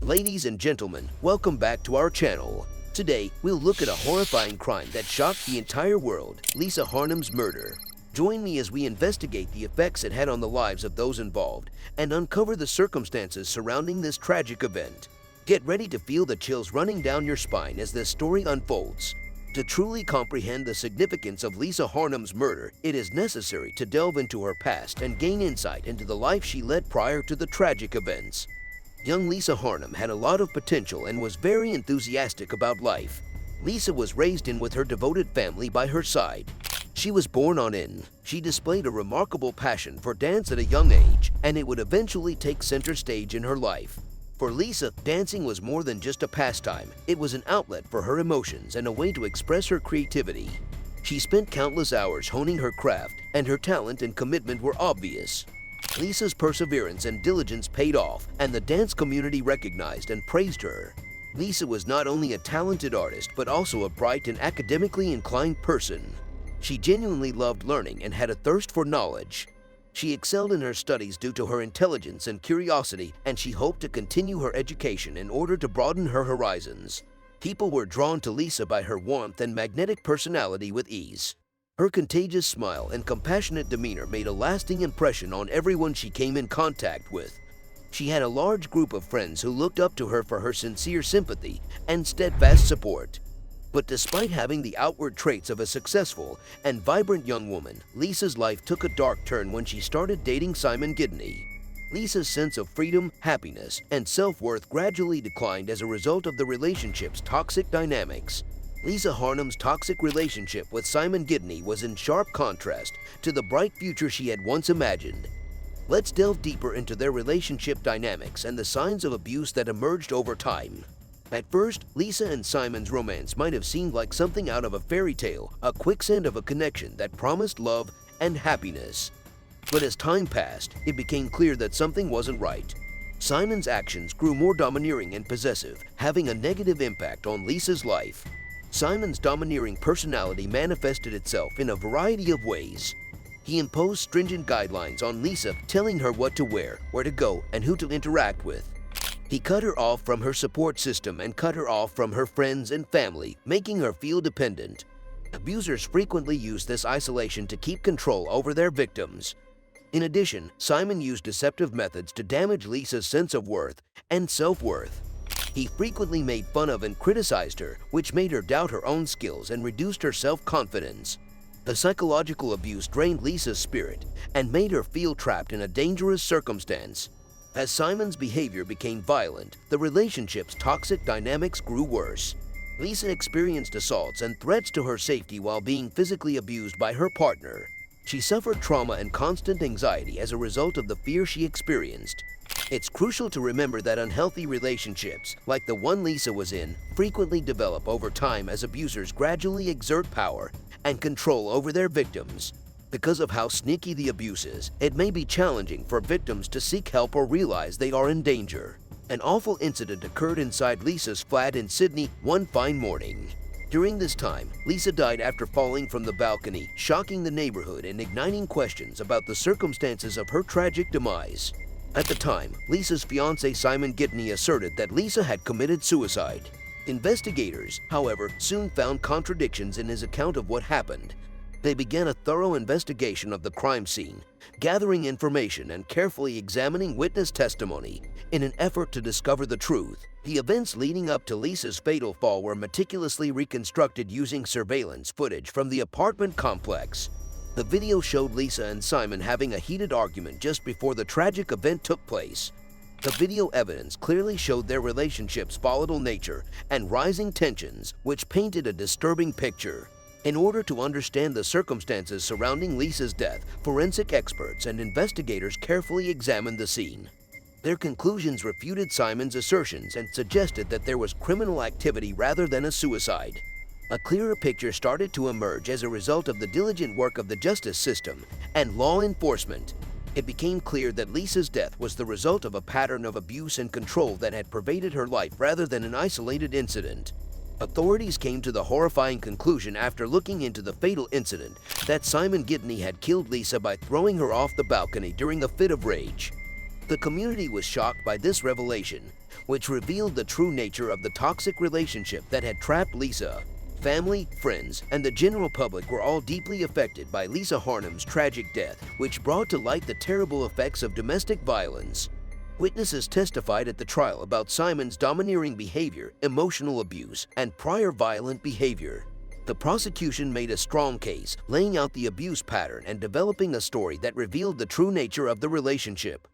Ladies and gentlemen, welcome back to our channel. Today, we'll look at a horrifying crime that shocked the entire world, Lisa Harnum's murder. Join me as we investigate the effects it had on the lives of those involved and uncover the circumstances surrounding this tragic event. Get ready to feel the chills running down your spine as this story unfolds. To truly comprehend the significance of Lisa Harnum's murder, it is necessary to delve into her past and gain insight into the life she led prior to the tragic events. Young Lisa Harnum had a lot of potential and was very enthusiastic about life. Lisa was raised in with her devoted family by her side. She was born on in. She displayed a remarkable passion for dance at a young age, and it would eventually take center stage in her life. For Lisa, dancing was more than just a pastime. It was an outlet for her emotions and a way to express her creativity. She spent countless hours honing her craft, and her talent and commitment were obvious. Lisa's perseverance and diligence paid off, and the dance community recognized and praised her. Lisa was not only a talented artist, but also a bright and academically inclined person. She genuinely loved learning and had a thirst for knowledge. She excelled in her studies due to her intelligence and curiosity, and she hoped to continue her education in order to broaden her horizons. People were drawn to Lisa by her warmth and magnetic personality with ease. Her contagious smile and compassionate demeanor made a lasting impression on everyone she came in contact with. She had a large group of friends who looked up to her for her sincere sympathy and steadfast support. But despite having the outward traits of a successful and vibrant young woman, Lisa's life took a dark turn when she started dating Simon Gittany. Lisa's sense of freedom, happiness, and self-worth gradually declined as a result of the relationship's toxic dynamics. Lisa Harnum's toxic relationship with Simon Gittany was in sharp contrast to the bright future she had once imagined. Let's delve deeper into their relationship dynamics and the signs of abuse that emerged over time. At first, Lisa and Simon's romance might have seemed like something out of a fairy tale, a quicksand of a connection that promised love and happiness. But as time passed, it became clear that something wasn't right. Simon's actions grew more domineering and possessive, having a negative impact on Lisa's life. Simon's domineering personality manifested itself in a variety of ways. He imposed stringent guidelines on Lisa, telling her what to wear, where to go, and who to interact with. He cut her off from her support system and cut her off from her friends and family, making her feel dependent. Abusers frequently use this isolation to keep control over their victims. In addition, Simon used deceptive methods to damage Lisa's sense of worth and self-worth. He frequently made fun of and criticized her, which made her doubt her own skills and reduced her self-confidence. The psychological abuse drained Lisa's spirit and made her feel trapped in a dangerous circumstance. As Simon's behavior became violent, the relationship's toxic dynamics grew worse. Lisa experienced assaults and threats to her safety while being physically abused by her partner. She suffered trauma and constant anxiety as a result of the fear she experienced. It's crucial to remember that unhealthy relationships, like the one Lisa was in, frequently develop over time as abusers gradually exert power and control over their victims. Because of how sneaky the abuse is, it may be challenging for victims to seek help or realize they are in danger. An awful incident occurred inside Lisa's flat in Sydney one fine morning. During this time, Lisa died after falling from the balcony, shocking the neighborhood and igniting questions about the circumstances of her tragic demise. At the time, Lisa's fiancé Simon Gittany asserted that Lisa had committed suicide. Investigators, however, soon found contradictions in his account of what happened. They began a thorough investigation of the crime scene, gathering information and carefully examining witness testimony in an effort to discover the truth. The events leading up to Lisa's fatal fall were meticulously reconstructed using surveillance footage from the apartment complex. The video showed Lisa and Simon having a heated argument just before the tragic event took place. The video evidence clearly showed their relationship's volatile nature and rising tensions, which painted a disturbing picture. In order to understand the circumstances surrounding Lisa's death, forensic experts and investigators carefully examined the scene. Their conclusions refuted Simon's assertions and suggested that there was criminal activity rather than a suicide. A clearer picture started to emerge as a result of the diligent work of the justice system and law enforcement. It became clear that Lisa's death was the result of a pattern of abuse and control that had pervaded her life rather than an isolated incident. Authorities came to the horrifying conclusion after looking into the fatal incident that Simon Gittany had killed Lisa by throwing her off the balcony during a fit of rage. The community was shocked by this revelation, which revealed the true nature of the toxic relationship that had trapped Lisa. Family, friends, and the general public were all deeply affected by Lisa Harnum's tragic death, which brought to light the terrible effects of domestic violence. Witnesses testified at the trial about Simon's domineering behavior, emotional abuse, and prior violent behavior. The prosecution made a strong case, laying out the abuse pattern and developing a story that revealed the true nature of the relationship.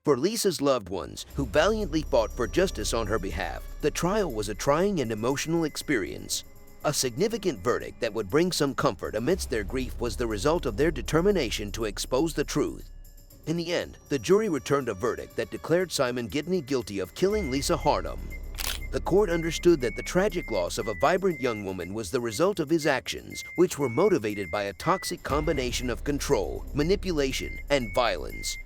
For Lisa's loved ones, who valiantly fought for justice on her behalf, the trial was a trying and emotional experience. A significant verdict that would bring some comfort amidst their grief was the result of their determination to expose the truth. In the end, the jury returned a verdict that declared Simon Gittany guilty of killing Lisa Harnum. The court understood that the tragic loss of a vibrant young woman was the result of his actions, which were motivated by a toxic combination of control, manipulation, and violence.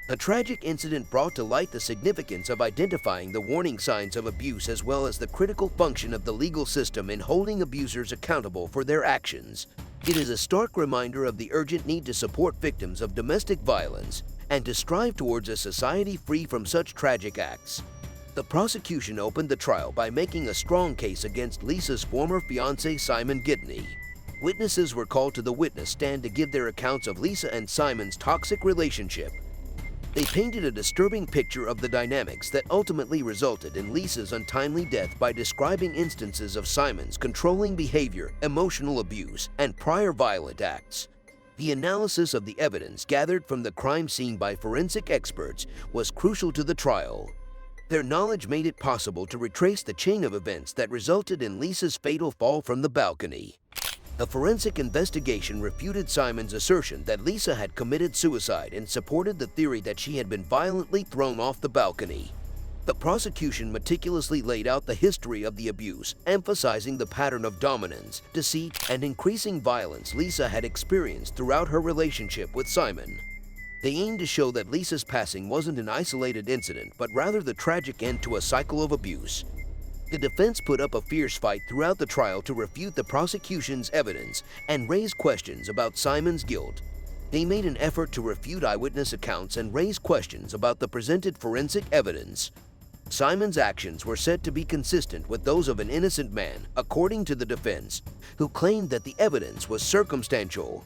A tragic incident brought to light the significance of identifying the warning signs of abuse as well as the critical function of the legal system in holding abusers accountable for their actions. It is a stark reminder of the urgent need to support victims of domestic violence and to strive towards a society free from such tragic acts. The prosecution opened the trial by making a strong case against Lisa's former fiancé Simon Gittany. Witnesses were called to the witness stand to give their accounts of Lisa and Simon's toxic relationship. They painted a disturbing picture of the dynamics that ultimately resulted in Lisa's untimely death by describing instances of Simon's controlling behavior, emotional abuse, and prior violent acts. The analysis of the evidence gathered from the crime scene by forensic experts was crucial to the trial. Their knowledge made it possible to retrace the chain of events that resulted in Lisa's fatal fall from the balcony. A forensic investigation refuted Simon's assertion that Lisa had committed suicide and supported the theory that she had been violently thrown off the balcony. The prosecution meticulously laid out the history of the abuse, emphasizing the pattern of dominance, deceit, and increasing violence Lisa had experienced throughout her relationship with Simon. They aimed to show that Lisa's passing wasn't an isolated incident, but rather the tragic end to a cycle of abuse. The defense put up a fierce fight throughout the trial to refute the prosecution's evidence and raise questions about Simon's guilt. They made an effort to refute eyewitness accounts and raise questions about the presented forensic evidence. Simon's actions were said to be consistent with those of an innocent man, according to the defense, who claimed that the evidence was circumstantial.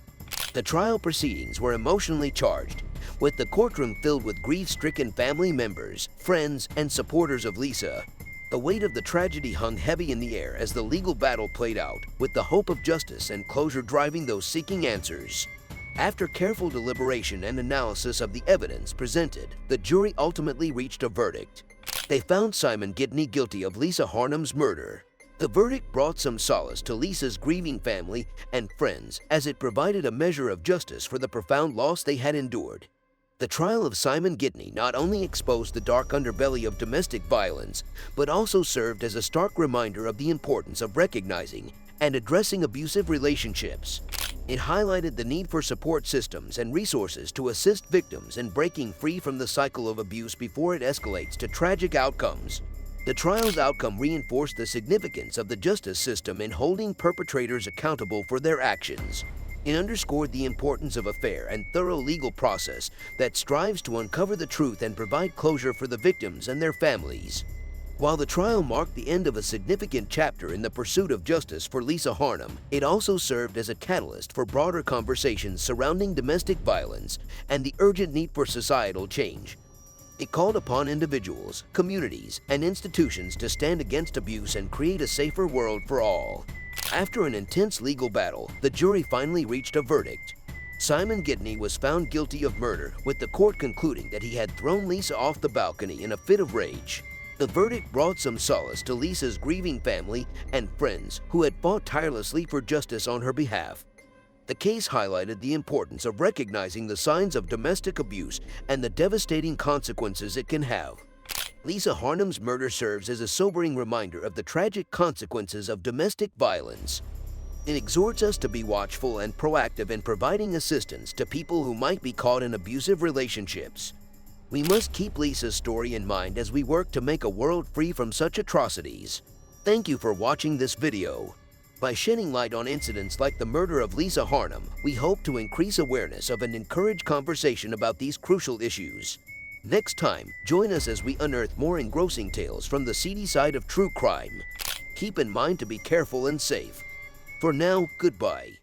The trial proceedings were emotionally charged, with the courtroom filled with grief-stricken family members, friends, and supporters of Lisa. The weight of the tragedy hung heavy in the air as the legal battle played out, with the hope of justice and closure driving those seeking answers. After careful deliberation and analysis of the evidence presented, the jury ultimately reached a verdict. They found Simon Gittany guilty of Lisa Harnum's murder. The verdict brought some solace to Lisa's grieving family and friends as it provided a measure of justice for the profound loss they had endured. The trial of Simon Gittany not only exposed the dark underbelly of domestic violence, but also served as a stark reminder of the importance of recognizing and addressing abusive relationships. It highlighted the need for support systems and resources to assist victims in breaking free from the cycle of abuse before it escalates to tragic outcomes. The trial's outcome reinforced the significance of the justice system in holding perpetrators accountable for their actions. It underscored the importance of a fair and thorough legal process that strives to uncover the truth and provide closure for the victims and their families. While the trial marked the end of a significant chapter in the pursuit of justice for Lisa Harnum, it also served as a catalyst for broader conversations surrounding domestic violence and the urgent need for societal change. It called upon individuals, communities, and institutions to stand against abuse and create a safer world for all. After an intense legal battle, the jury finally reached a verdict. Simon Gittany was found guilty of murder, with the court concluding that he had thrown Lisa off the balcony in a fit of rage. The verdict brought some solace to Lisa's grieving family and friends who had fought tirelessly for justice on her behalf. The case highlighted the importance of recognizing the signs of domestic abuse and the devastating consequences it can have. Lisa Harnum's murder serves as a sobering reminder of the tragic consequences of domestic violence. It exhorts us to be watchful and proactive in providing assistance to people who might be caught in abusive relationships. We must keep Lisa's story in mind as we work to make a world free from such atrocities. Thank you for watching this video. By shedding light on incidents like the murder of Lisa Harnum, we hope to increase awareness of and encourage conversation about these crucial issues. Next time, join us as we unearth more engrossing tales from the seedy side of true crime. Keep in mind to be careful and safe. For now, goodbye.